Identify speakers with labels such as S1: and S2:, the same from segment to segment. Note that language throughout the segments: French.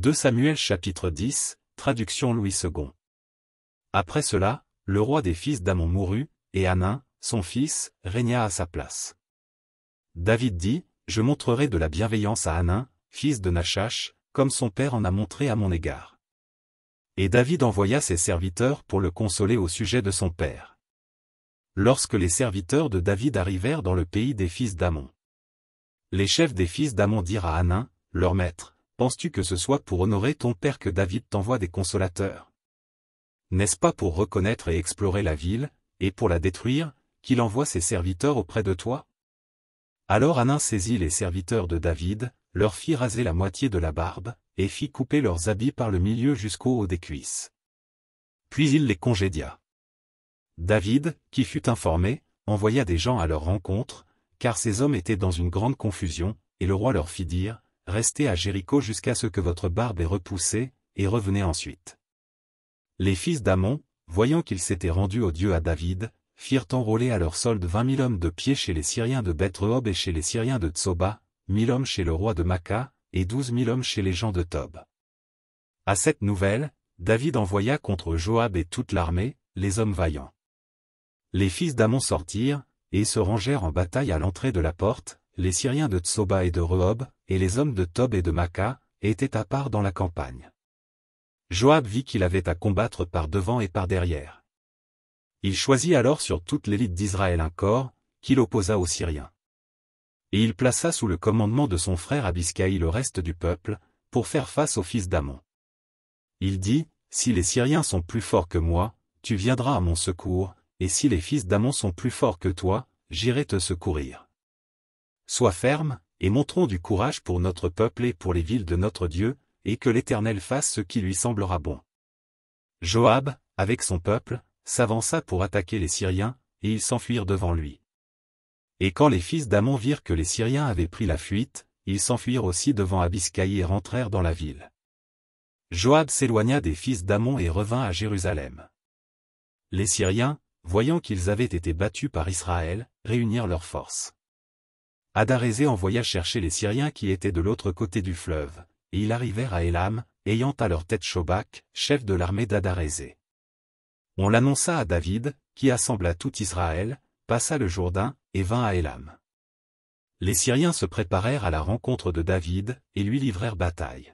S1: 2 Samuel chapitre 10, traduction Louis II. Après cela, le roi des fils d'Amon mourut, et Hanan, son fils, régna à sa place. David dit, je montrerai de la bienveillance à Hanan, fils de Nachash, comme son père en a montré à mon égard. Et David envoya ses serviteurs pour le consoler au sujet de son père. Lorsque les serviteurs de David arrivèrent dans le pays des fils d'Amon, les chefs des fils d'Amon dirent à Hanan, leur maître, penses-tu que ce soit pour honorer ton père que David t'envoie des consolateurs? N'est-ce pas pour reconnaître et explorer la ville, et pour la détruire, qu'il envoie ses serviteurs auprès de toi? Alors Hanan saisit les serviteurs de David, leur fit raser la moitié de la barbe, et fit couper leurs habits par le milieu jusqu'au haut des cuisses. Puis il les congédia. David, qui fut informé, envoya des gens à leur rencontre, car ces hommes étaient dans une grande confusion, et le roi leur fit dire, restez à Jéricho jusqu'à ce que votre barbe ait repoussé, et revenez ensuite. Les fils d'Amon, voyant qu'ils s'étaient rendus au Dieu à David, firent enrôler à leur solde 20 000 hommes de pied chez les Syriens de Beth-Rehob et chez les Syriens de Tsoba, 1000 hommes chez le roi de Maca, et 12 000 hommes chez les gens de Tob. À cette nouvelle, David envoya contre Joab et toute l'armée, les hommes vaillants. Les fils d'Amon sortirent, et se rangèrent en bataille à l'entrée de la porte, les Syriens de Tsoba et de Rehob, et les hommes de Tob et de Maca, étaient à part dans la campagne. Joab vit qu'il avait à combattre par devant et par derrière. Il choisit alors sur toute l'élite d'Israël un corps, qu'il opposa aux Syriens. Et il plaça sous le commandement de son frère Abiskaï le reste du peuple, pour faire face aux fils d'Amon. Il dit, si les Syriens sont plus forts que moi, tu viendras à mon secours, et si les fils d'Amon sont plus forts que toi, j'irai te secourir. Sois ferme, et montrons du courage pour notre peuple et pour les villes de notre Dieu, et que l'Éternel fasse ce qui lui semblera bon. Joab, avec son peuple, s'avança pour attaquer les Syriens, et ils s'enfuirent devant lui. Et quand les fils d'Amon virent que les Syriens avaient pris la fuite, ils s'enfuirent aussi devant Abiskaï et rentrèrent dans la ville. Joab s'éloigna des fils d'Amon et revint à Jérusalem. Les Syriens, voyant qu'ils avaient été battus par Israël, réunirent leurs forces. Adarézé envoya chercher les Syriens qui étaient de l'autre côté du fleuve, et ils arrivèrent à Élam, ayant à leur tête Shobak, chef de l'armée d'Adarézé. On l'annonça à David, qui assembla tout Israël, passa le Jourdain, et vint à Élam. Les Syriens se préparèrent à la rencontre de David, et lui livrèrent bataille.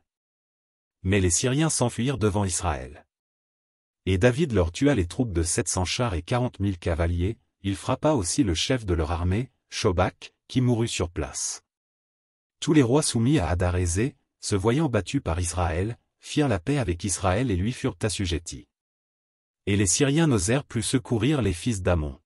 S1: Mais les Syriens s'enfuirent devant Israël. Et David leur tua les troupes de 700 chars et 40 000 cavaliers, il frappa aussi le chef de leur armée, Shobak, qui mourut sur place. Tous les rois soumis à Adarézé, se voyant battus par Israël, firent la paix avec Israël et lui furent assujettis. Et les Syriens n'osèrent plus secourir les fils d'Amon.